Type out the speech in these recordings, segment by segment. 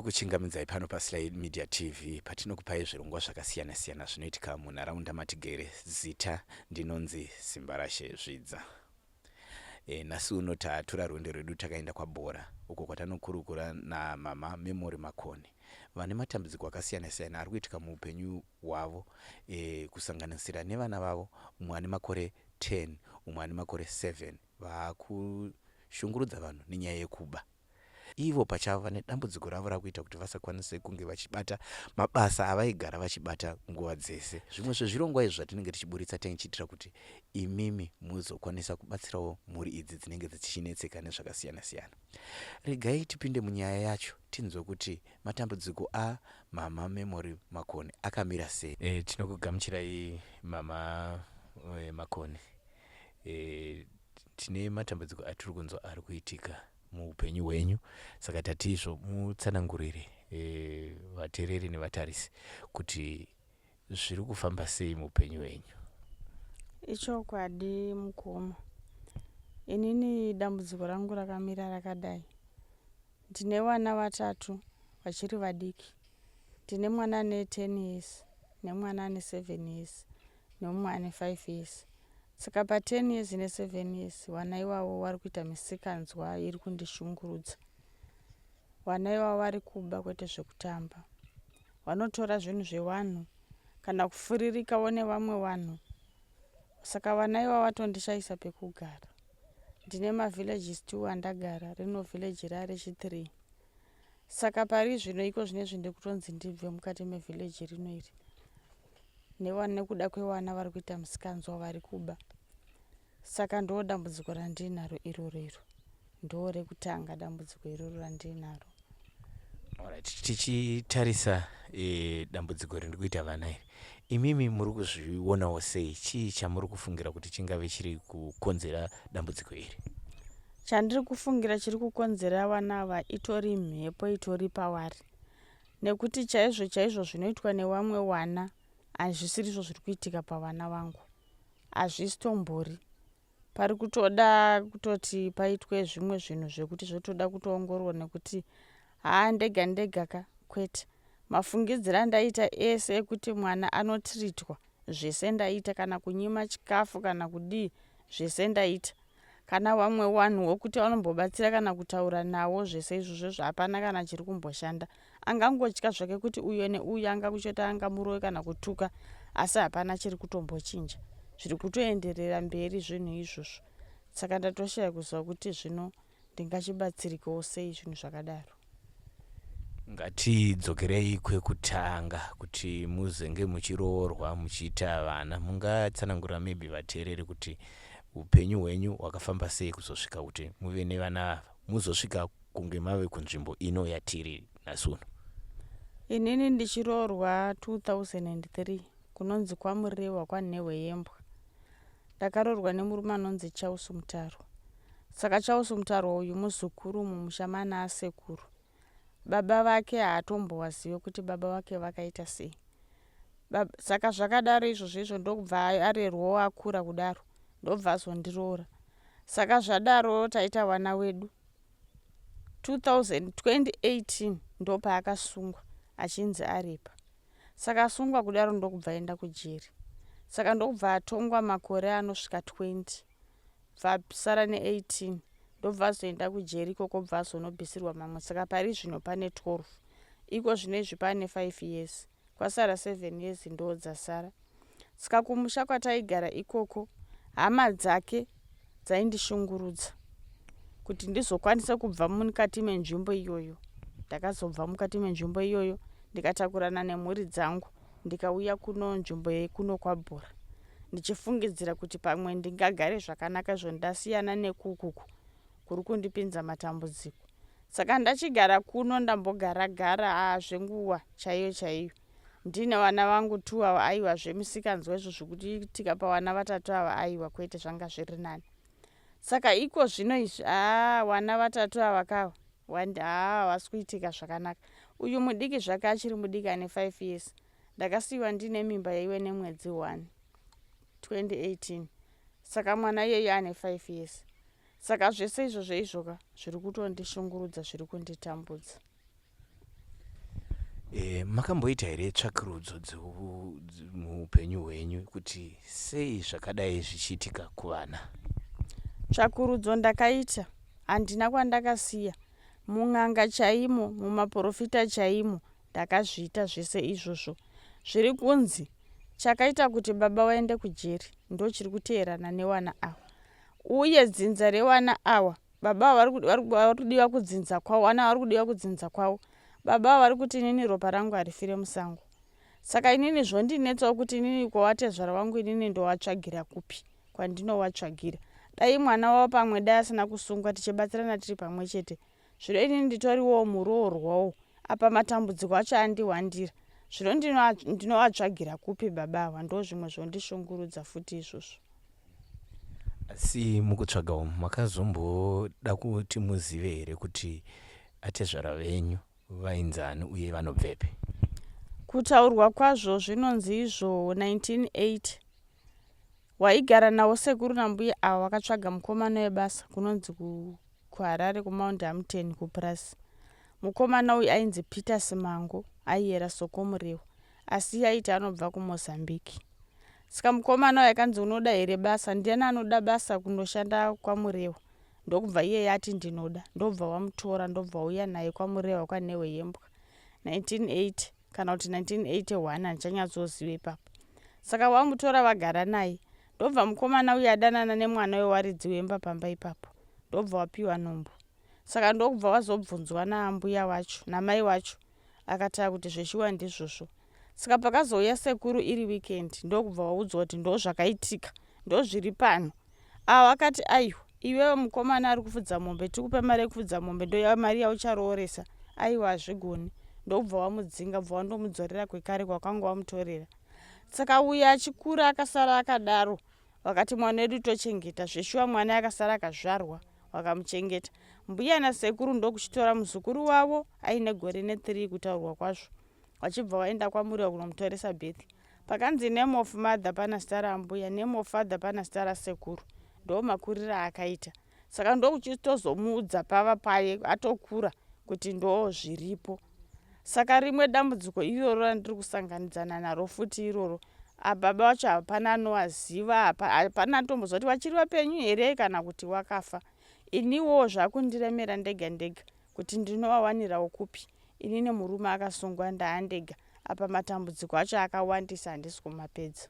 kuchingamidzai pano Sly Media TV patinokupai zvirongwa zvakasiyana-siyana zvinoitika munharaunda matigere. Zita ndinonzi Simbarashe Zvidza. Nasi uno tatura rwendo rwedu takaenda kwaBhora uko kwatanokurukura namama Memory Makone vane matambudziko akasiyana-siyana ari kuitika muupenyu hwavo, kusanganisira nevana vavo, umwe ane makore 10 umwe ane makore 7 vakushungurudza vanhu nenyaya yekuba. Ivo pachavo vane dambudziko ravo rakuita kuti vasakwanise kunge vachibata mabasa avaigara vachibata nguva dzese. Zvimwe zvezvirongwa izvi zvatinenge tichiburitsa tichiitira kuti imimi muzokwanisa kubatsirawo mhuri idzi dzinenge dzichinetseka nezvakasiyana-siyana. Regai tipinde munyaya yacho tinzwe kuti matambudziko mama Memory Makone akamira sei. Tinokugamuchirai mama Makone. Tine matambudziko atiri kunzwa ari kuitika muupenyu hwenyu, saka tatizvo mutsanangurire vateereri nevatarisi kuti zviri kufamba sei muupenyu hwenyu. Ichokwadi mukoma. Inini dambudziko rangu rakamira rakadai. Ndine vana vatatu vachiri vadiki. Ndine mwana ane 10 years, nemwana ane 7 years, nemumwe ane 5 years. Saka pa 10 years ne 7 years vana ivavo vari kuita misikanzwa iri kundishungurudza. Vana ivavo vari kuba kwete zvekutamba. Vanotora zvinhu zvevanhu kana kufuririkawo nevamwe vanhu. Saka vana ivavo vatondishaisa pekugara. Ndine mavillages 2 andagara, rino village rarechi3. Saka pari zvino iko zvinezvi ndikutonzi ndibve mukati mevillage rino iri. Nekuda kwevana vari kuita misikanzwa vari kuba. Saka ndo dambudziko randinaro iroro. Ndo rekutanga dambudziko iroro randinaro. Alright, tichitarisa dambudziko riri kuita vana iri, imimi muri kuzvionawo sei? Chii chamuri kufungira kuti chingave chiri kukonzera dambudziko iri? Chandiri kufungira chiri kukonzera vana ava itori mhepo itori pavari. Nekuti chaizvo zvinoitwa nevamwe wana hazvisirizvo zviri kuitika pavana vangu. Hazvisitombori. Pari kutoda kutoti paitwe zvimwe zvinhu zvekuti zvotoda kutoongorwa nekuti ndega ka kwete. Mafungidzira ndaita ese ekuti mwana anotiritwa zvese ndaita, kana kunyima chikafu kana kudii zvese ndaita. Kana vamwe vanhu wokuti vanombobatsira kana kutaura nawo zvese izvozvo zvapana kana chiri kumboshanda. Angangotya zvake kuti uyo neuyo anga kuchota anga murowe kana kutuka, asi hapana chiri kutombochinja. Zviri kutoenderera mberi zvinhu izvozvo. Saka ndatoshaya kuzwa kuti zvino ndingachibatsirikawo sei zvinhu zvakadaro. Ngatidzokerei kwekutanga kuti muzenge muchiroorwa muchiita vana. Mungatsanangura maybe vateereri kuti upenyu hwenyu hwakafamba sei kuzosvika kuti muve nevana ava, muzosvika kunge mave kunzvimbo ino yatiri nasuno. Inini ndichiroorwa 2003 kunonzi kwaMurehwa kwaNhehwe Yembwa. Ndakaroorwa nemurume anonzi Chausu Mutarwa. Saka Chausu Mutarwa uyu muzukuru mumushamana asekuru. Baba vake haatombowaziva kuti baba vake vakaita sei. Saka zvakadaro izvozvo ndokubva arerwawo akura kudaro, ndobva azondiroora. Saka zvadaro taita vana wedu. 2018 ndopa akasungwa achinzi aripa. Saka asungwa kudaro ndokubva aenda kujeri. Saka ndokubva atongwa makore anosvika 20. Bva ne 18 ndobva azoenda kujeri ikoko bva azonobvisirwa mamwe. Saka pari zvino pane 12. Iko zvinezvi pane 5 years. Kwasara 7 years ndo dzasara. Saka kumusha kwataigara ikoko, hama dzake dzaindishungurudza kuti ndizokwanisa kubva mukati menzvimbo iyoyo. Ndakazobva mukati menzvimbo iyoyo ndikatakurana nemhuri dzangu ndikauya kuno nzvimbo yekuno kwaBhora, ndichifungidzira kuti pamwe ndingagare zvakanaka zvondasiyana nekukuku kuri kundipinza matambudziko. Saka ndachigara kuno ndambogara zvenguva chaiyo. Ndine vana vangu 2 ava aiwa zvemisikanzwa izvo zvekuti tikapa vana vatatu ava aiwa kwete zvanga zviri nani. Saka iko zvino izvi vana vatatu ava kava havasi kuitika zvakanaka. Uyu mudiki zvake achiri mudiki ane 5 years. Ndakasiyiwa ndine mimba yaiwe nemwedzi 1 2018. Saka mwana iyeyo ane 5 years. Saka zvese izvozvo izvoka zviri kutondishungurudza, zviri kunditambudza. Makamboita here tsvakurudzo muupenyu hwenyu kuti sei zvakadai zvichiitika kuvana? Tsvakurudzo ndakaita, handina kwandakasiya. Mun'anga chaimo, mumaprofita chaimo, ndakazviita zvese izvozvo. Zviri kunzi chakaita kuti baba waende kujeri ndochiri kuteerana newana ava. Uye dzinza rewana ava, baba vari kudiwa kudzinza kwavo, wana vari kudiwa kudzinza kwavo. Baba vari kuti inini ropa rangu harifire musango. Saka inini zvondinetsawo kuti inini kwawatezvara wangu inini ndowatsvagira kupi kwandinowatsvagira. Dai mwana wavo pamwe dai asina kusungwa tichibatsirana tiri pamwe chete. Zvino inini nditoriwo muroorwawo apa matambudziko acho andiwandira. Zvino ndinowatsvagira kupi baba ava, ndo zvimwe zvondishungurudza futi izvozvo. Asi mukutsvagawo makazomboda kuti muzive here kuti atezvara venyu vainzani uye vanobvepi? Kutaurwa kwazvo zvinonzi izvo 1980 waigara nawo sekuru nambuya ava wakatsvaga mukomana webasa kunonzi kuHarare kuMount Hamilton kuPrasi. Mukomana uyu ainzi Peter Simango, aiyera Sokomurewa, asi aiti anobva kuMozambique. Saka mukomana uyu akanzi unoda here basa? Ndiani anoda basa kunoshanda kwaMurewa? Ndokubva iye yati ndinoda. Ndobva wamutora, ndobva uya naye kwaMurewa kwaNewe Yembwa 1980 kana kuti 1981, handichanyatsoziva ipapo. Saka wamutora vagara naye. Ndobva mukomana uyu adanana nemwana wewaridzi wemba pamba ipapo. Ndobva wapiwa nhumbu. Saka ndokubva wazobvunzwa naambuya wacho namai wacho, akataura kuti zveshuwa ndizvozvo. Saka pakazouya sekuru iri weekend, ndokubva waudzwa kuti ndo zvakaitika, ndo zviri pano. Ava akati aiwa, iwewe mukomana ari kufudza mombe, tikupe mari yekufudza mombe, ndo mari yaucharooresa. Aiwa hazvigoni. Ndokubva wamudzinga, bva wandomudzorera kwekare kwakanga wamutorera. Saka uya achikura akasara akadaro, wakati mwana wedu tochengeta, zveshuwa mwana akasara akazvarwa, wakamuchengeta. Mbuya nasekuru ndokuchitora muzukuru wavo aine gore ne3 kutaurwa kwazvo, wachibva waenda kwaMurewa kunomutoresa birth. Pakanzi name of mother pana zita rambuya, name of father pana zita rasekuru. Ndo makurira akaita. Saka ndokuchitozomuudza pava paye atokura kuti ndo zviripo. Saka rimwe dambudziko iroro randiri kusanganidzana naro futi iroro, baba wacho hapana anowaziva, hapana tombozoti wachiri wapenyu here kana kuti wakafa. Iniwo zvakundiremera ndega ndega kuti ndinowawanirawo kupi. Inini murume akasungwa ndaandega, apa matambudziko acho akawandisa handisi kumapedza.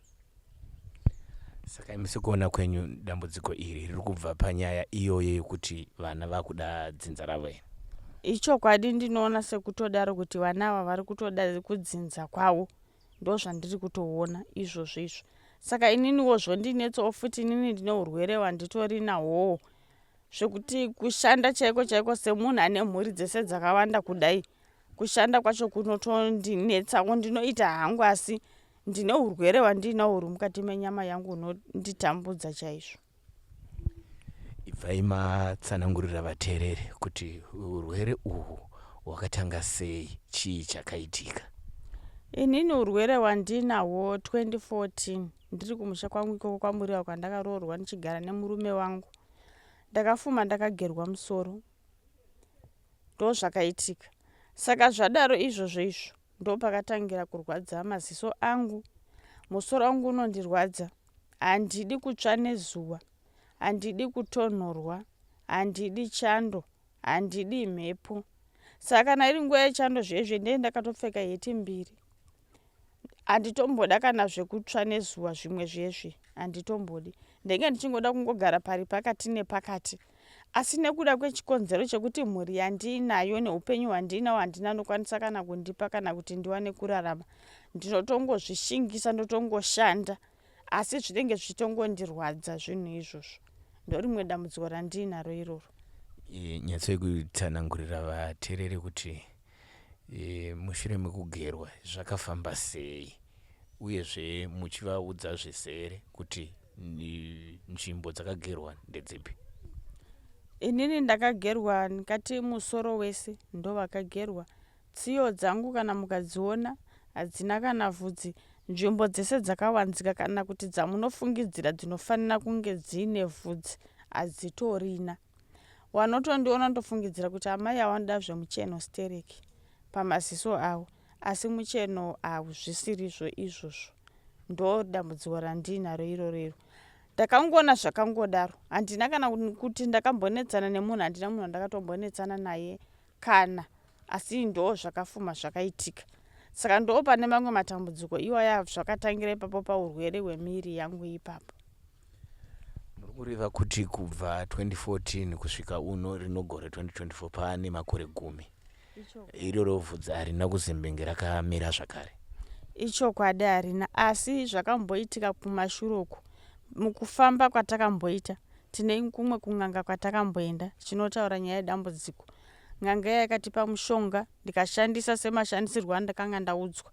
Saka imi sekuona kwenyu dambudziko iri riri kubva panyaya iyoyo yekuti vana vakuda dzinza ravo here? Ichokwadi ndinoona sekutodaro kuti vana ava vari kutoda kudzinza kwavo, ndo zvandiri kutoona izvozvo izvo. Saka ininiwo zvondinetsawo futi inini ndine urwere hwanditori nahwowo, zvekuti kushanda chaiko chaiko semunhu ane mhuri dzese dzakawanda kudai, kushanda kwacho kunotondinetsawo. Ndinoita hangu asi ndine urwere hwandinahwo huri mukati menyama yangu unonditambudza chaizvo. Ibvai matsanangurira vateereri kuti urwere uhwu hwakatanga sei, chii chakaitika? Inini urwere hwandinahwo 2014 ndiri kumusha kwangu ikoko kwaMurewa kwandakaroorwa ndichigara nemurume wangu. Ndakafuma ndakagerwa musoro, ndo zvakaitika. Saka zvadaro izvozvo izvo ndo pakatangira kurwadza maziso angu. Musoro wangu unondirwadza, handidi kutsva nezuva, handidi kutonhorwa, handidi chando, handidi mhepo. Saka kana iri nguva yechando zvezve ndee ndakatopfeka heti 2. Handitomboda kana zvekutsva nezuva zvimwe zvezve, handitombodi. Ndenge ndichingoda kungogara pari pakati nepakati. Asi nekuda kwechikonzero chekuti mhuri yandinayo neupenyu hwandinawo handina nokwanisa kana kundipa kana kuti ndiwane kurarama, ndinotongozvishingisa, ndotongoshanda, asi zvinenge zvichitongondirwadza zvinhu izvozvo. Ndo rimwe dambudziko randinaro iroro. Nyatsoi kutsanangurira vateereri kuti mushure mekugerwa zvakafamba sei, uyezve muchivaudza zvesere kuti nzvimbo dzakagerwa ndedzipi? Inini ndakagerwa ndikati musoro wese ndo vakagerwa. Tsiyo dzangu kana mukadziona hadzina kana vhudzi. Nzvimbo dzese dzakawanzika kana kuti dzamunofungidzira dzinofanira kunge dzine vhudzi hadzitorina. Wanotondiona ndofungidzira kuti amai awanoda zvemucheno stereki pamaziso avo, asi mucheno zvisiri izvozvo. Ndo dambudziko randinaro irorero. Ndakangona zvakangodaro. Handina kana kuti ndakambonetsana nemunhu, handina munhu ndakatombonetsana naye kana, asi ndo zvakafuma zvakaitika. Saka ndo pane mamwe matambudziko iwaya zvakatangira ipapo paurwere hwemiri yangu ipapo. Murikureva kuti kubva 2014 kusvika uno rinogore 2024 pane makore 10. Iroro Vhudzi harina kuzimbenge rakamira zvakare. Ichokwadi harina, asi zvakamboitika kumashuroko. Mukufamba kwatakamboita, tine kumwe kun'anga kwatakamboenda, chinotaura nyaya yedambudziko. N'anga yakatipa mushonga, ndikashandisa semashandisirwo andakanga ndaudzwa.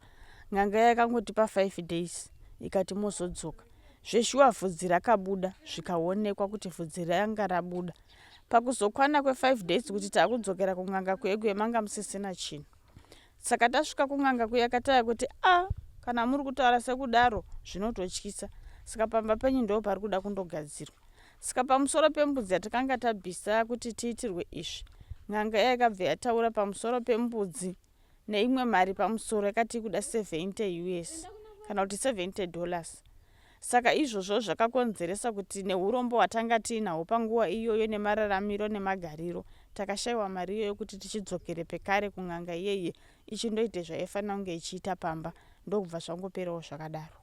N'anga yakangotipa 5 days, ikati mozodzoka. Zveshuwa Vhudzi rakabuda, zvikaonekwa kuti Vhudzi ranga rabuda. Pakuzokwana kwe5 days kuti takudzokera kun'anga kwegwe manga musisina chinhu. Saka tasvika kun'anga kuyakataya kuti kana muri kutaura sekudaro zvinototyisa. Saka pamba penyu ndo pari kuda kundogadzirwa. Saka pamusoro pembudzi yatakanga tabvisa kuti tiitirwe izvi, n'anga yakabva yataura pamusoro pembudzi neimwe mari pamusoro yakati kuda $70 kana kuti $70. Saka izvozvo zvakakonzeresa kuti neurombo hwatanga tiinahwo panguva iyoyo nemararamiro nemagariro, takashayiwa mari iyoyo kuti tichidzokere pekare kun'anga iyeye ichindoite zvaifanira kunge ichiita pamba, ndokubva zvangoperawo zvakadaro.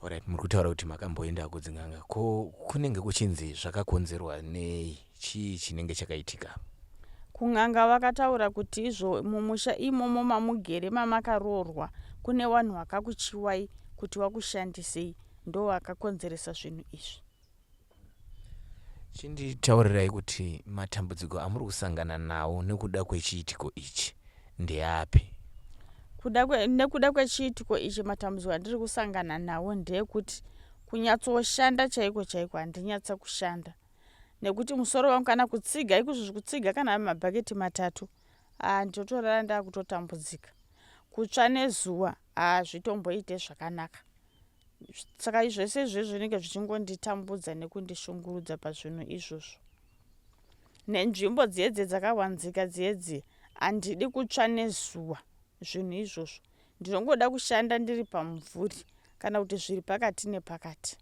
Alright, muri kutaura kuti makamboenda kudzin'anga, ko kunenge kuchinzi zvakakonzerwa nei? Chii chinenge chakaitika? Kun'anga vakataura kuti izvo mumusha imomo mamugere mamakaroorwa kune vanhu vakakuchiwai kuti wakushandisei, ndo vakakonzeresa zvinhu izvi. Chinditaurirai kuti matambudziko amuri kusangana nawo nekuda kwechiitiko ichi ndeapi? Nekuda kwechiitiko ichi matambudziko andiri kusangana nawo ndeyekuti kunyatsoshanda chaiko handinyatsa kushanda. Nekuti musoro wangu kana kutsiga, ikuzvo kutsiga kana mabhaketi 3, ndotorara ndakutotambudzika. Kutsva nezuva, zvitomboite zvakanaka. Saka zvese izvozvo zvinenge zvichingonditambudza nekundishungurudza pazvinhu izvozvo. Nenzvimbo dziedze dzakawanzika dziedze, handidi kutsva nezuva zvinhu izvozvo. Ndinongoda kushanda ndiri pamumvuri kana kuti zviri pakati nepakati.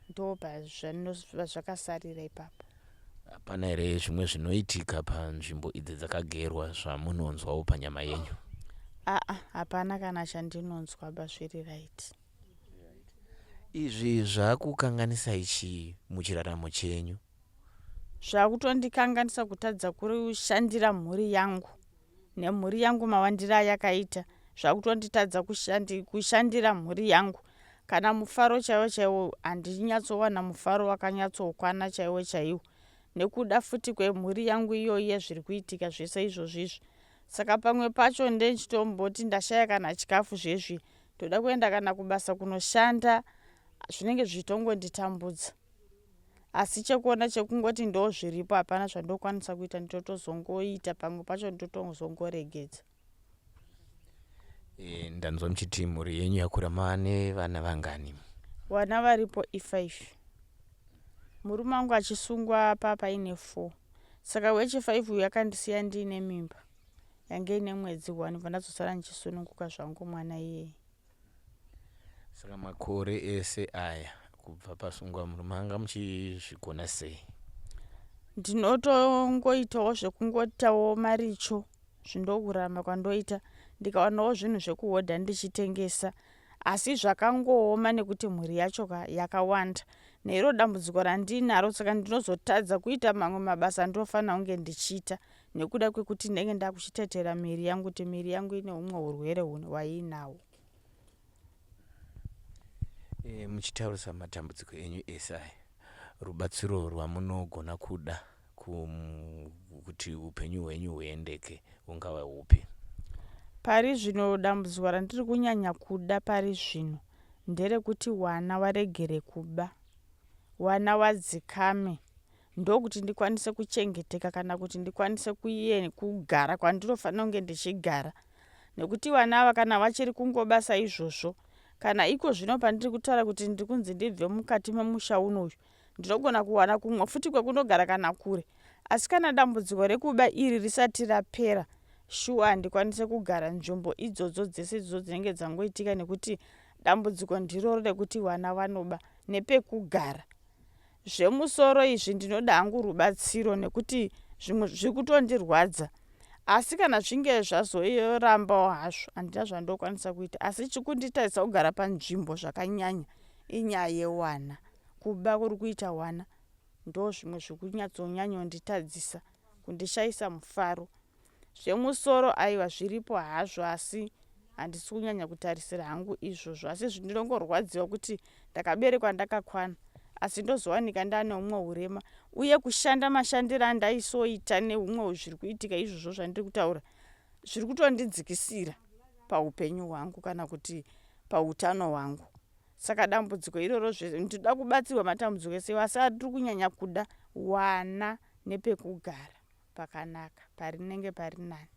Ndo zvakasarira ipapo. Hapana here zvimwe zvinoitika panzvimbo idzi dzakagerwa zvamunonzwawo panyama yenyu? Hapana kana chandinonzwa zviri right. Izvi zvakukanganisa ichi muchiraramo chenyu? Zvakutondikanganisa kutadza kushandira mhuri yangu nemhuri yangu mawandira yakaita. Zvakutonditadza kushandira mhuri yangu. Kana mufaro chaiwo handinyatsowona mufaro wakanyatsokwana chaiwo. Nekuda futi kwemhuri yangu iyoyi zviri kuitika zvese izvozvo. Saka pamwe pacho ndenchitomboti ndashaya kana chikafu zvezvi, toda kuenda kana kubasa kunoshanda, zvinenge zvitongonditambudza. Asi chekuona chekungoti ndo zviripo hapana zvandokwanisa kuita, ndotozongoita pamwe pacho ndotozongoregedza. Ndanzwa muchiti mhuri yenyu yakura mane vana vangani? Vana varipo 5. Murume wangu achisungwa papa ine 4. Saka wechi5 uyu yakandisiya ndiine mimba. Yange ine mwedzi 1 vandazosara ndichisununguka zvangu mwana iyeye. Saka makore ese aya kubva pasungwa murume anga muchizvigona sei? Ndinotongoitawo zvekungoitawo maricho, zvindokurama kwandoita. Ndikawanawo zvinhu zvekuhodha ndichitengesa, asi zvakangooma nekuti mhuri yacho yakawanda. Neiro dambudziko randinaro, saka ndinozotadza kuita mamwe mabasa ndofanira kunge ndichiita nekuda kwekuti ndenge ndakuchitetera miri yangu kuti miri yangu ine humwe urwere hwainawo. Muchitaurisa matambudziko enyu ese aya, rubatsiro rwamunogona kuda kuti upenyu hwenyu huendeke hungava hupi? Pari zvino dambudziko randiri kunyanya kuda pari zvino nderekuti wana waregere kuba, wana wadzikame, ndokuti ndikwanise kuchengeteka kana kuti ndikwanise kugara kwandinofanira kunge ndichigara. Nekuti vana ava kana vachiri kungobasa izvozvo, kana iko zvino pandiri kutaura kuti ndikunzi ndibve mukati memusha unoyu, ndinogona kuwana kumwe futi kwekunogara kana kure. Asi kana dambudziko rekuba iri risati rapera, shuwa handikwanise kugara nzvimbo idzodzo dzese idzo dzinenge dzangoitika, nekuti dambudziko ndiro rekuti vana vanoba nepekugara. Zvemusoro izvi ndinoda hangu rubatsiro nekuti zvimwe zviri kutondirwadza, asi kana zvinge zvazorambawo hazvo handina zvandokwanisa kuita, asi chikunditadzisa kugara panzvimbo zvakanyanya inyaya yewana. Kuba kuri kuita wana ndo zvimwe zviri kunyatsonyanya kunditadzisa, kundishaisa mufaro. Zvemusoro aiwa zviripo hazvo, asi handisi kunyanya kutarisira hangu izvozvo, asi ndinongorwadziwa kuti ndakaberekwa ndakakwana asi ndozowanika ndane humwe hurema, uye kushanda mashandiro andaisoita nehumwe zviri kuitika izvozvo zvandiri kutaura zviri kutondidzikisira paupenyu hwangu kana kuti pautano hwangu. Saka dambudziko iroro ndinoda kubatsirwa matambudziko ese, asi atiri kunyanya kuda wana nepekugara pakanaka parinenge pari nani.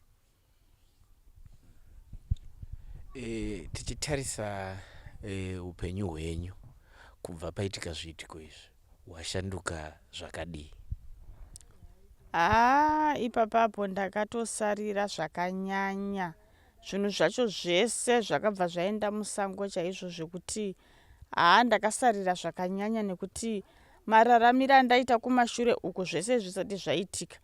Tichitarisa upenyu hwenyu kubva paitika zviitiko izvi, washanduka zvakadii? Ipapapo ndakatosarira zvakanyanya, zvinhu zvacho zvese zvakabva zvaenda musango chaizvo, zvekuti ndakasarira zvakanyanya, nekuti mararamiro andaita kumashure uko zvese zvisati zvaitika,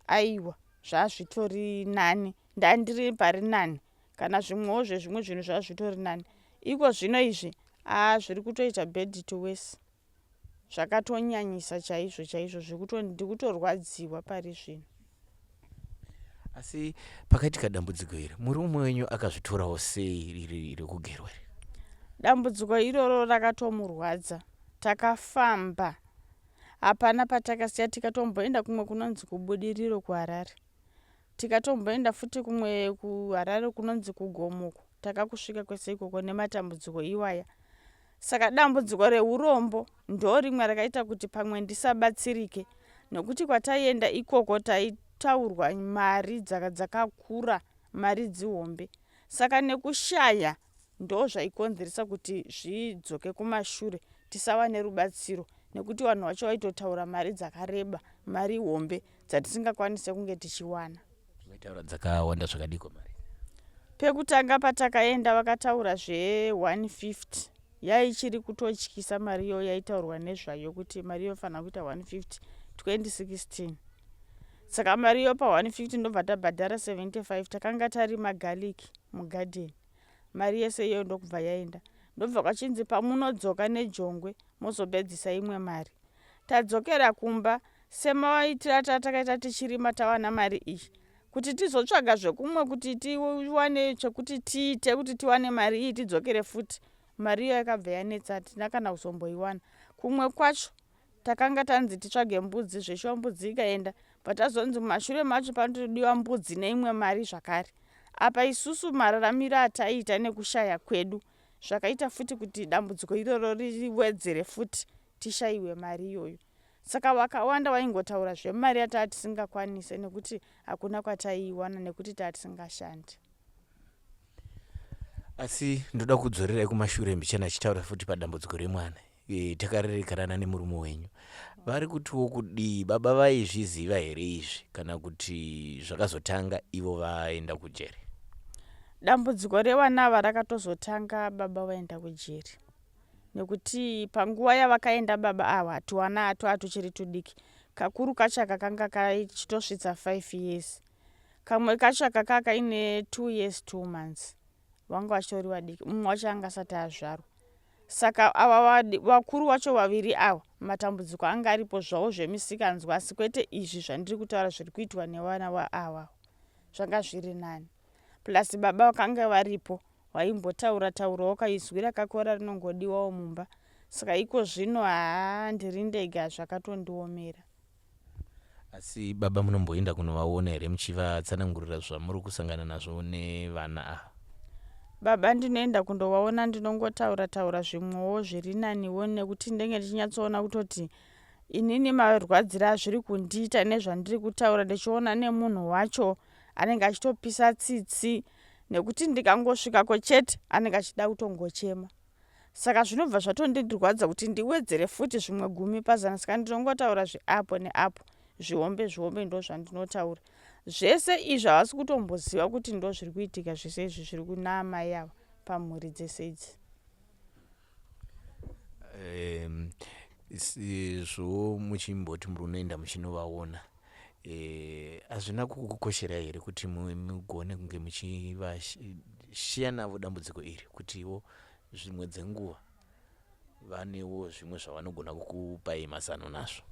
aiwa zvazvitori nani, ndandiri pari nani, kana zvimwewo zvezvimwe zvinhu zvazvitori nani. Iko zvino izvi zviri kutoita bad to worse, zvakatonyanyisa chaizvo chaizvo, ndikutorwadziwa pari zvino. Asi pakaitika dambudziko iri, murume wenyu akazvitorawo sei riri kugerwa? Dambudziko iroro rakatomurwadza, takafamba, hapana patakasiya, tikatomboenda kumwe kunonzi kubudiriro kuHarare, tikatomboenda futi kumwe kuHarare kunonzi kugomoko, takakusvika kwese ikoko nematambudziko iwaya. Saka dambudziko reurombo ndo rimwe rakaita kuti pamwe ndisabatsirike, nekuti kwataienda ikoko taitaurwa mari dzakakura, mari dzihombe. Saka nekushaya ndo zvaikonzeresa kuti zvidzoke kumashure, tisava nerubatsiro, nekuti vanhu vacho vaitotaura mari dzakareba, mari hombe dzatisingakwanise kunge tichiwana. Vaitaura dzakawanda zvakadiko mari? Pekutanga patakaenda vakataura 150, yaichiri kutotyisa mari iyo yaitaurwa nezvayo, kuti mari iyo fanira kuita 150 2016. Saka mari iyo pa 150 ndobva tabhadhara 75, takanga tari magaliki mugarden, mari yese iyo ndokubva yaenda. Ndobva kwachinzi pamunodzoka nejongwe mozopedzisa imwe mari. Tadzokera kumba, semawaitira takaita tichirima tawana mari iyi, kuti tizotsvaga zvekumwe kuti tiwane chekuti tiite kuti tiwane mari iyi tidzokere futi, mari iyo yakabva yanetsa, hatina kana kuzomboiwana. Kumwe kwacho takanga tanzi titsvage mbudzi, zveshuwa mbudzi ikaenda, patazonzi mumashure macho panotodiwa mbudzi neimwe mari zvakare. Apa isusu mararamiro ataiita nekushaya kwedu zvakaita futi kuti dambudziko iroro riwedzere futi tishayiwe mari iyoyo. Saka wakawanda waingotaura zvemari yataa tisingakwanise, nekuti hakuna kwataiiwana, nekuti tatisingashandi. Asi ndoda kudzorerai kumashure mbichana chitaura futi padambudziko remwana. Takarerekanana nemurume wenyu, vari kutiwo kudii, baba vaizviziva here izvi kana kuti zvakazotanga ivo vaenda kujeri? Dambudziko revana ava rakatozotanga baba vaenda kujeri, nekuti panguva yavakaenda baba ava tuwana atu atuchiri tudiki, kakuru kacho kakanga kachitosvitsa 5 years, kamwe kacho kakaine 2 years 2 months, vanga vachitori vadiki, mumwe wacho anga asati azvarwa. Saka ava vakuru vacho vaviri ava matambudziko anga aripo zvawo zvemisikanzwa, asi kwete izvi zvandiri kutaura zviri kuitwa nevana ava zvanga zviri nani. Plus baba vakanga varipo vaimbotaura taurawo kaizwi rakakora rinongodiwawo mumba. Saka iko zvino ndiri ndega zvakatondiomera. Asi baba munomboenda kunovaona here muchivatsanangurira zvamuri kusangana nazvo nevana ava? Baba ndinoenda kundovaona, ndinongotaura taura zvimwewo zviri naniwo, nekuti ndenge ndichinyatsoona kutoti inini marwadzira azviri kundiita nezvandiri kutaura, ndichiona nemunhu wacho anenge achitopisa tsitsi, nekuti ndikangosvikako chete anenge achida kutongochema. Saka zvinobva zvatondirwadza kuti ndiwedzere futi zvimwe 10 pazana. Saka ndinongotaura zveapo neapo, zvihombe ndo zvandinotaura. zvese izvi havasi kutomboziva kuti ndo zviri kuitika zvese izvi zviri kuna amai ava pamhuri dzese idzi. Zvo muchimboti muri unoenda muchinovaona, hazvina kukukoshera here kuti mugone kunge muchivashiya navo dambudziko iri, kutiwo zvimwe dzenguva vanewo zvimwe zvavanogona kukupai mazano nazvo?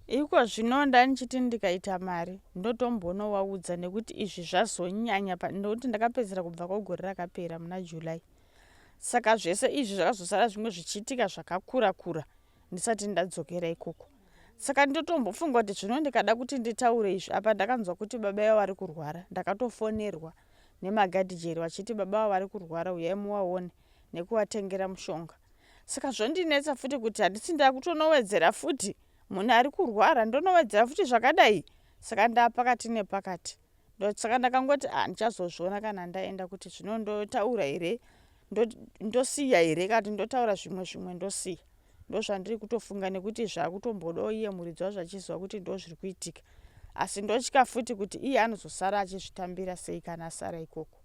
Iko zvino ndanichiti ndikaita mari ndotombonovaudza, nekuti izvi zvazonyanya nekuti ndakapedzera kubva kwegore rakapera muna July. Saka zvese izvi zvakazosara zvimwe zvichiitika zvakakura ndisati ndadzokera ikoko. Saka ndotombofunga kuti zvino ndikada kuti nditaure izvi apa ndakanzwa kuti baba yavo vari kurwara, ndakatofonerwa nemagadhijeri vachiti baba vavo vari kurwara, uyai muvaone nekuvatengera mushonga. Saka zvondinetsa futi kuti handisi ndakutonowedzera futi munhu ari kurwara, ndonowedzera futi zvakadai. Saka ndapakati nepakati. Saka ndakangoti ndichazozviona kana ndaenda kuti zvino ndotaura here, ndosiya here, kati ndotaura zvimwe ndosiya. Ndozvandiri kutofunga, nekuti zvakutombodawo iye muridzi wazvo achiziva kuti ndo zviri kuitika. Asi ndotya futi kuti iye anozosara achizvitambira sei kana asara ikoko.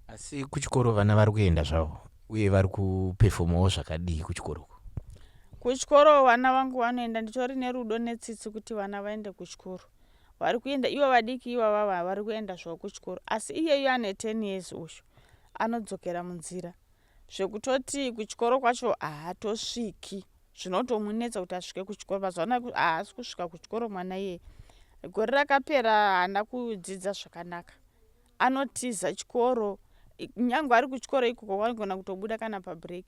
Asi kuchikoro vana vari kuenda zvavo uye vari kupefomawo zvakadii kuchikoro? Kuchikoro vana vangu vanoenda, nditori nerudo netsitsi kuti vana vaende kuchikoro. Vari kuenda ivo vadiki ivava vari kuenda zvavo kuchikoro. Asi iyeyo ane 10 years ushu anodzokera munzira. Zvekutoti kuchikoro kwacho haatosviki, zvinotomunetsa kuti asvike kuchikoro. Mazuva haasi kusvika kuchikoro mwana iye. Gore rakapera haana kudzidza zvakanaka, anotiza chikoro. Nyange ari kuchikoro ikoko vanogona kutobuda kana pabreak,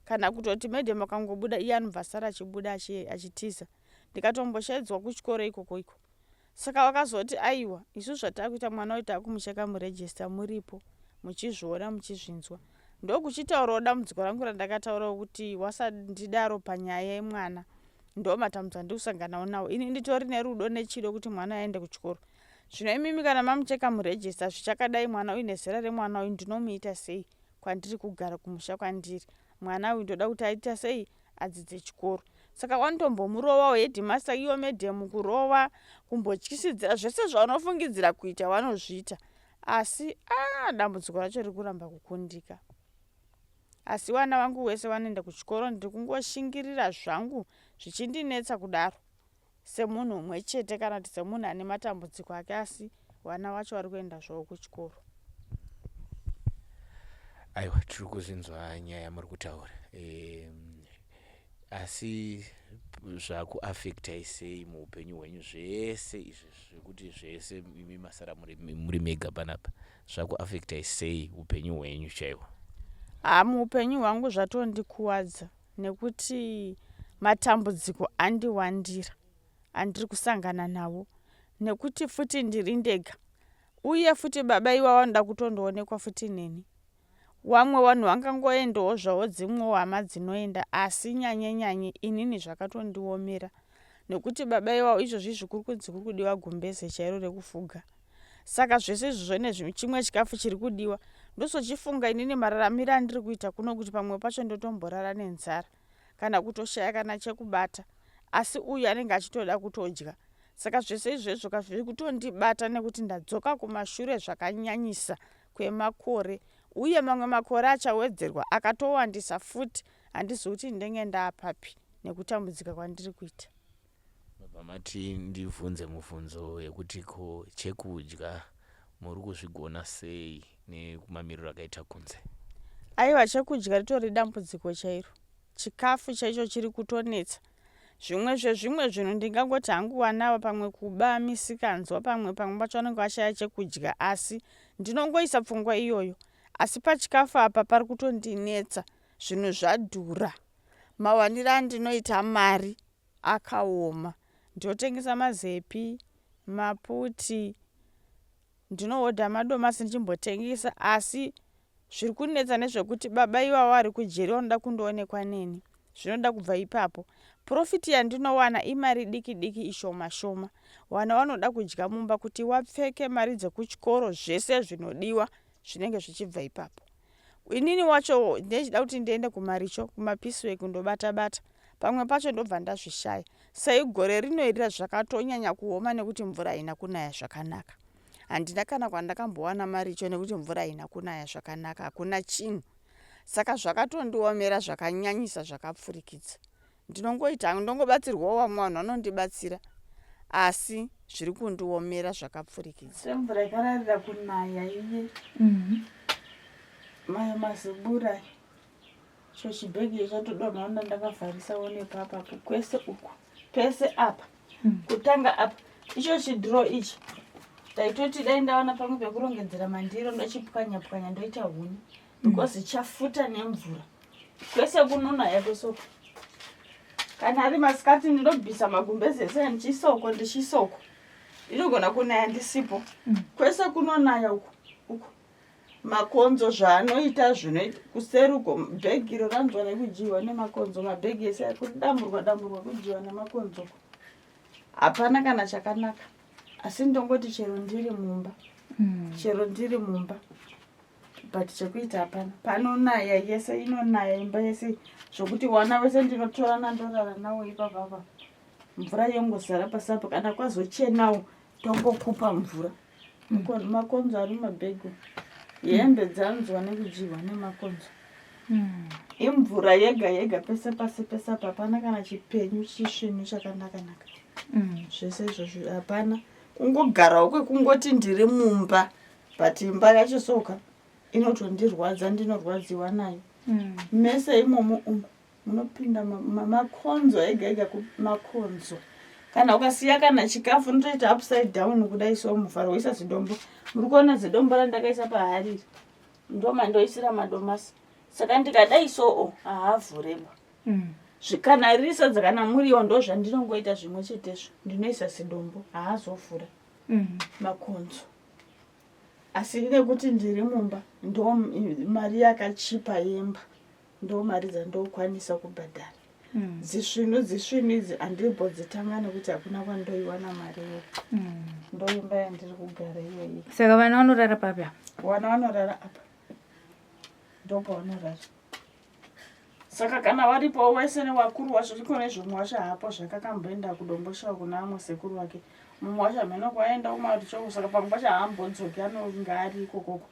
kana kutoti medhemu akangobuda iye anobva sara achibuda achitiza. Ndikatomboshaidzwa kuchikoro ikoko. Saka vakazoti aiwa, isu zvatakuita mwana wedu takumucheka murejista muripo, muchizviona muchizvinzwa. Ndokuchitaurawo dambudziko rangu randakataurawo kuti wasandidaro panyaya yemwana, ndo matambudziko andikusanganawo nawo. Ini nditori nerudo nechido kuti mwana aende kuchikoro. Zvino imimi kana mamucheka murejista zvichakadai mwana uyu nezera remwana uyu ndinomuita sei kwandiri kugara kumusha kwandiri? Mwana uyu ndoda kuti aita sei adzidze chikoro. Saka wanotombomurovawo hedhimasta iyo medhemu, kurova, kumbotyisidzira, zvese zvaunofungidzira kuita vanozviita. Asi dambudziko racho riri kuramba kukundika. Asi vana vangu wese vanoenda kuchikoro, ndiri kungoshingirira zvangu zvichindinetsa kudaro semunhu umwe chete, kana kuti semunhu ane matambudziko ake, asi vana vacho vari kuenda zvavo kuchikoro. Aiwa, tiri kuzvinzwa nyaya muri kutaura. Asi zvakuafektai sei muupenyu hwenyu zvese izvi zvekuti zvese imi masara muri mega panapa? Zvakuafektai sei upenyu hwenyu chaiwo? Muupenyu hwangu zvatondikuwadza, nekuti matambudziko andiwandira andiri kusangana nawo, nekuti futi ndiri ndega, uye futi baba ivava vanoda kutondoonekwa futi neni. Vamwe vanhu vangangoendawo zvavo dzimwewo hama dzinoenda, asi nyanye inini zvakatondiomera, nekuti baba ivavo izvozvi zvikuru kunzi kuri kudiwa gumbeze chairo rekufuga. Saka zvese izvozvo chimwe chikafu chiri kudiwa. Ndosochifunga inini mararamiro andiri kuita kuno kuti pamwe pacho ndotomborara nenzara kana kutoshaya kana chekubata, asi uyu anenge achitoda kutodya. Saka zvese izvozvo zviri kutondibata nekuti ndadzoka kumashure zvakanyanyisa kwemakore, uye mamwe makore achawedzerwa akatowandisa futi. Handizivi kuti ndenge ndaapapi nekutambudzika kwandiri kuita. Pamati ndibvunze mubvunzo yekuti ko chekudya muri kuzvigona sei nekumamiriro akaita kunze? Aiwa, chekudya ritori dambudziko chairo. Chikafu chaicho chiri kutonetsa. Zvimwe zvinhu ndingangoti hangu wanava, pamwe Kuba misikanzwa, pamwe pacho vanenge vashaya chekudya, asi ndinongoisa pfungwa iyoyo. Asi pachikafu apa pari kutondinetsa, zvinhu zvadhura, mawanira andinoita mari akaoma. Ndinotengesa mazepi, maputi, ndinohodha madomasi ndichimbotengesa, asi zviri kunetsa nezvekuti baba ivavo vari kujeri vanoda kundoonekwa neni. Zvinoda kubva ipapo. Profiti yandinowana imari diki ishoma. Vana vanoda kudya mumba, kuti wapfeke mari dzekuchikoro, zvese zvinodiwa zvinenge zvichibva ipapo. Inini wacho ndechida kuti ndiende kumaricho, kumapiswe kundobata. pamwe pacho ndobva ndazvishaya. Sai gore rinoirira zvakatonyanya kuoma nekuti mvura haina kunaya zvakanaka. Handina kana kwandakambowana maricho nekuti mvura haina kunaya zvakanaka, hakuna chinhu. Saka zvakatondiomera zvakanyanyisa zvakapfurikidza. Ndinongoita ndongobatsirwawo vamwe vanhu vanondibatsira, asi zviri kundiomera zvakapfurikidza. Semvura ikararira kunaya iye mazibura cho chibhegi chatodonha ndakavharisawo nepapa kwese uku pese apa kutanga apa icho chidhiro ichi taitoti dai ndawana pamwe pekurongedzera mandiro ndochipwanya pwanya ndoita huni because chafuta nemvura kwese kunonaya kwesoko. Kana ari masikati ndinobvisa magumbezi ese ndichisoko inogona kunaya ndisipo. Kwese kunonaya uku makonzo zvaanoita zvinoita kuseruko bhegi roranzwa nekujiwa nemakonzo, mabhegi ese kudamburwa kujiwa nemakonzo. Hapana kana chakanaka, asi ndongoti chero ndiri mumba but chekuita hapana. Panonaya yese, inonaya imba yese zvokuti wana wese ndinotorana ndorara nawo ipapapa. Mvura yongozara pasapa, kana kwazochenawo tongokupa mvura. Makonzo ari mabhegi, hembe dzanzwa nekujiwa nemakonzo. Imvura yega pese papa, hapana kana chipenyu chisvinu chakanaka. Zvese izvozvo hapana. Kungogarawo kwekungoti ndiri mumba but imba yacho soka inotondirwadza, ndinorwadziwa nayo. Mese imomo munopinda makonzo ega makonzo. Kana ukasiya kana chikafu ndoita upside down kudai so muvharo woisa zidombo. Muri kuona zidombo randakaisa pahariri ndoma ndoisira madomasi. Saka ndikadai so haavhureba. Kana riri sadza kana muriwo ndo zvandinongoita zvimwe chetezvo. Ndinoisa zidombo haazovhura makonzo. Asi nekuti ndiri mumba ndo mari yakachipa yemba ndo mari dzandokwanisa kubhadhara. Zvisvinu idzi handimbodzitanga nekuti hakuna kwandoiwana mari yo. Ndoimba yandiri kugara iyoyi. Saka vana vanorara papi? Vana vanorara apa, ndopavanorara. Saka kana varipo wese nevakuru wacho zviko nezvimwe wacho hapo zvakakamboenda kudomboshawa kuna amwe sekuru wake. Mumwe wacho hamena kwaenda kumaricho, saka pamwe pacho haambodzoki, anonga ari ikokoko.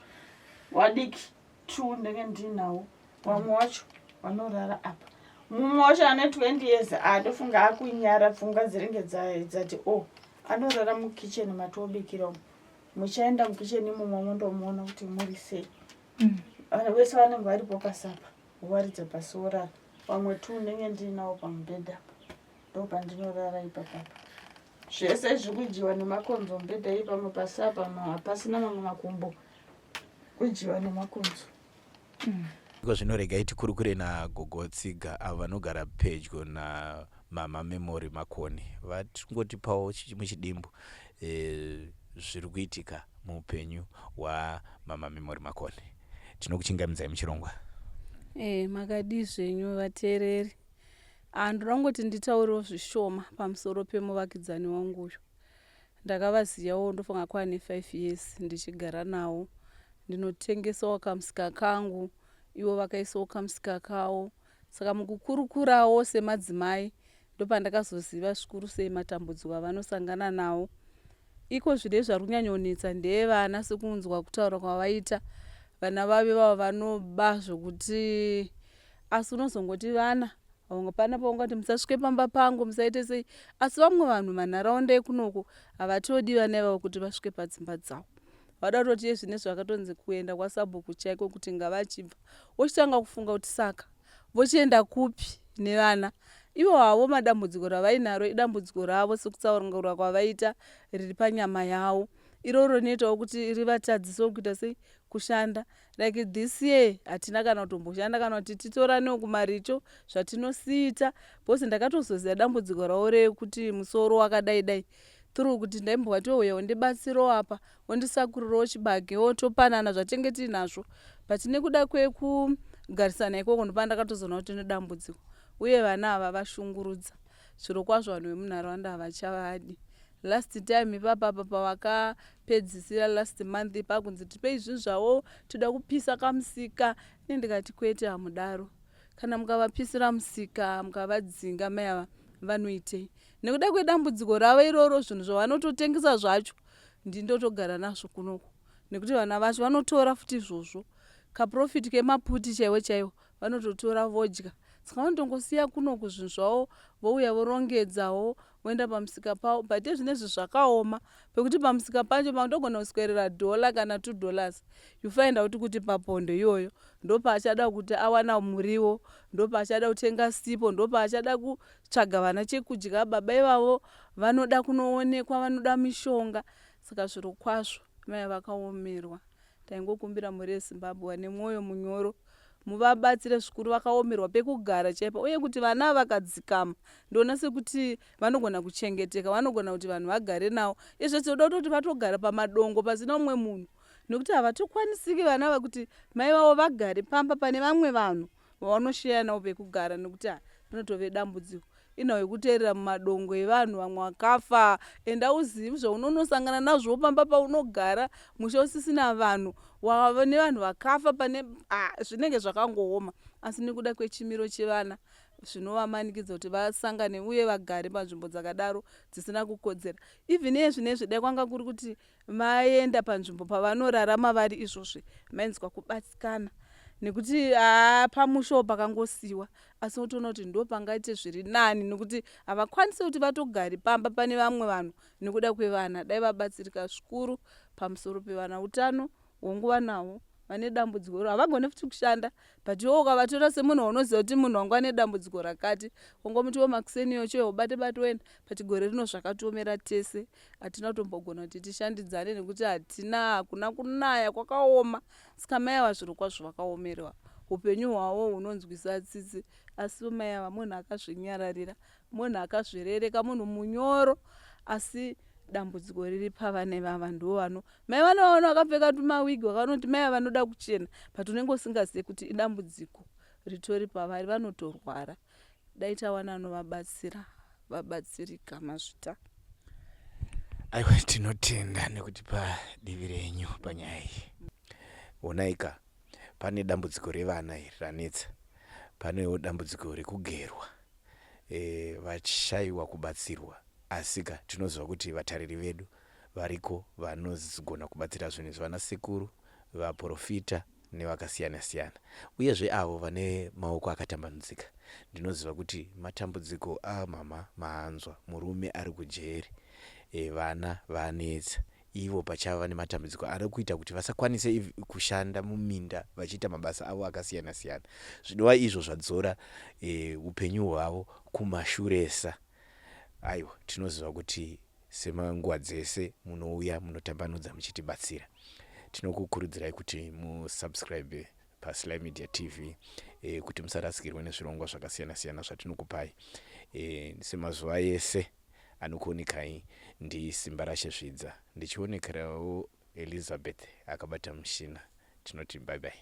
Wadiki 2 ndenge ndinawo, vamwe wacho vanorara apa. Mumwe wacho ane 20 years ndofunga akunyara pfungwa dziringe dzati anorara mukicheni matobikira umu. Muchaenda mukicheni mumwe mondomuona kuti muri sei. Vese vanenge varipo pasapa waridza pasi orara. Vamwe 2 ndenge ndinawo pamubhedha ndopandinorara ipapapa. Zvese zvikujiwa nemakonzo mubhedha ipamo pasapa hapasina mamwe makumbo kujiwa nemakonzo. Zvinorega itikurukure nagogotsiga avo vanogara pedyo namama memory makoni. Vatingotipawo muchidimbu zviri kuitika muupenyu hwamama memory makoni. Tinokuchingamidzai muchirongwa. Makadi zvenyu vateereri. Ndinongoti nditaurewo zvishoma pamusoro pemuvakidzani wangu uyu. Ndakavaziyawo ndofunga kwane 5 years ndichigara nawo. Ndinotengesawo kamusika kangu, ivo vakaisawo kamusika kawo. Saka mukukurukurawo semadzimai ndopandakazoziva zvikuru sei matambudziko avanosangana nawo. Iko zvide zvari kunyanyonetsa ndevana sekunzwa kutaura kwavaita. Vana vave vavo vanoba zvokuti asi unozongoti vana pane paungati musasvike pamba pangu musaite sei, asi vamwe vanhu manharaunda ekunoko havatodi vana ivavo kuti vasvike padzimba dzavo. Vada kutoti zvinezvi vakatonzi kuenda kwasabhuku chaiko kuti ngavachibva wochitanga kufunga kuti saka vochienda kupi nevana ivo havo. Madambudziko ravainaro idambudziko ravo sekutsaurwa kwavaita riri panyama yavo. Iroro rinoitawo kuti rivatadzise kuita sei kushanda. Like this year hatina kana kutomboshanda kana kuti titoranewo kumaricho zvatinosiita. Bhosi ndakatozoziva dambudziko ravo rekuti musoro wakadai turi kuti ndaimbovati uya undibatsirawo apa undisakurirawo chibage wotopanana zvatenge tinazvo. But nekuda kwekugarisana ikoko ndopandakatozoona kuti nedambudziko. Uye vana ava vashungurudza. Zviro kwazvo vanhu vemunharaunda havachavadi. Last time ipapa pawakapedzisira last month pakunzi tipei zvinhu zvavo toda kupisa kamusika. Ndikati kwete hamudaro. kana mukavapisira musika mukavadzinga mai ava vanoitei nekuda kwedambudziko ravo iroro zvinhu zvavanototengesa zvacho ndindotogara nazvo kunoko nekuti vana vacho vanotora futi izvozvo kaprofiti kemaputi chaiwo chaiwo vanototora vodya saka vanotongosiya kunoko zvinhu zvavo vouya vorongedzawo voenda pamusika pavo but zvinezvi zvakaoma pekuti pamusika pacho mandogona kuswerera $1 kana $2 you find out kuti papondo iyoyo ndopaachada kuti awana muriwo ndopaachada kutenga sipo ndopaachada kutsvaga vana chekudya baba ivavo vanoda kunoonekwa vanoda mishonga saka zviro kwazvo mai vakaomerwa taingokumbira muri yeZimbabwe vane mwoyo munyoro muvabatsire zvikuru vakaomerwa pekugara chaipa uye kuti vana vakadzikama ndona sekuti vanogona kuchengeteka vanogona kuti vanhu vagare navo izvo tinoda kuti vatogara pamadongo pasina umwe munhu nekuti havatokwanisiki vana vakuti mai vavo vagare pamba pane vamwe vanhu vavanosheya navo pekugara nekuti rinotove dambudziko ina wekuteerera mumadongo evanhu vamwe vakafa enda uzivi zvaunonosangana nazvo pamba paunogara musha usisina vanhu wava nevanhu vakafa pane zvinenge zvakangooma asi nekuda kwechimiro chevana zvinovamanikidza kuti vasangane uye vagare panzvimbo dzakadaro dzisina kukodzera even iye zvinezvi dai kwanga kuri kuti maenda panzvimbo pavanorarama vari izvozvi mainzwa kubatsikana nekuti pamushawo pakangosiyiwa asi utoona kuti ndo pangaite zviri nani nekuti havakwanisi kuti vatogari pamba pane vamwe vanhu nekuda kwevana dai vabatsirika zvikuru pamusoro pevana utano hwonguva nahwo vane dambudziko ro havagone futi kushanda but iwo ukavatora semunhu waunoziva kuti munhu wangu ane dambudziko rakati ungomutiwo makuseniyo choyo ubate bate wenda but gore rino zvakatiomera tese hatina kutombogona kuti tishandidzane nekuti hakuna kunaya kwakaoma saka mai ava zviro kwazvo vakaomerwa upenyu hwavo hunonzwisa tsitsi asi mai ava munhu akazvinyararira munhu akazvirereka munhu munyoro asi dambudziko riri pavana vava ndo vano mai vanoona vakapfeka tumawigi vakanoti mai vanoda kuchena but unenge usingazivi kuti idambudziko ritori pavari vanotorwara dai tawana anovabatsira vabatsirika mazvita. Aiwa tinotenda nekuti padivi renyu panyaya iyi onaika pane dambudziko revana iri ranetsa panewo dambudziko rekugerwa vachishaiwa kubatsirwa asika tinoziva kuti vatariri vedu variko vanozigona kubatsira zvinhu izvi vana sekuru vaprofita nevakasiyana siyana uyezve avo vane maoko akatambanudzika ndinoziva kuti matambudziko amama mahanzwa murume ari kujeri vana vanetsa ivo pachava vane matambudziko ari kuita kuti vasakwanise kushanda muminda vachiita mabasa avo akasiyana siyana zvinova izvo zvadzora upenyu hwavo kumashuresa. Aiwa tinoziva kuti semanguva dzese munouya munotambanudza muchitibatsira tinokukurudzirai kuti musubscribe paSlyMedia TV kuti musarasikirwe nezvirongwa zvakasiyana siyana zvatinokupai semazuva ese anokuonekai ndi Simba Rashezvidza ndichionekerawo Elizabeth akabata mushina tinoti bye bye.